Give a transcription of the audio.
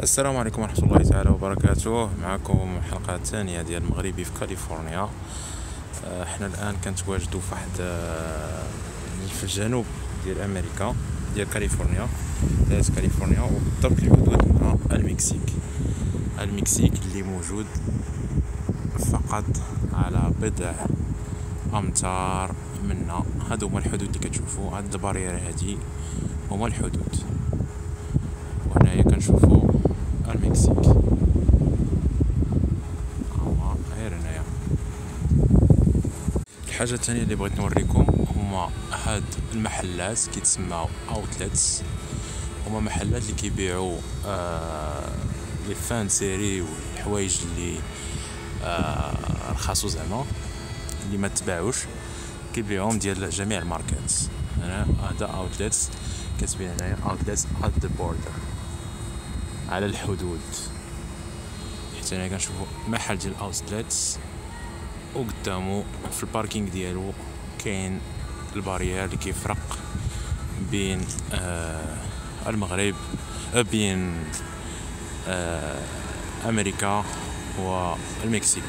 السلام عليكم ورحمة الله تعالى وبركاته. معكم حلقة ثانية ديال المغربي في كاليفورنيا. احنا الآن كنتواجدوا في واحد في الجنوب ديال أمريكا، ديال كاليفورنيا، ولاية كاليفورنيا، وبالضبط الحدود مع المكسيك اللي موجود فقط على بضع أمتار منا. هادو هما الحدود اللي كتشوفوا، هاد البارير هادي هما الحدود، وهنايا كنشوفوا المكسيك غير هنايا. الحاجه الثانيه اللي بغيت نوريكم هما هاد المحلات كيتسموا اوتليتس. هما محلات اللي كيبيعوا لي فان سيري والحوايج اللي رخاصو زعما اللي ما تباعوش، كيبيعوهم ديال جميع الماركات. هنا هذا اوتليتس، كتبين هنايا اوتليتس ات ذا بوردر، على الحدود. حتى هنا كنشوفوا محل ديال اوتليتس، وقدامو في الباركينغ ديالو كاين البارير اللي كيفرق بين المغرب، بين امريكا والمكسيك.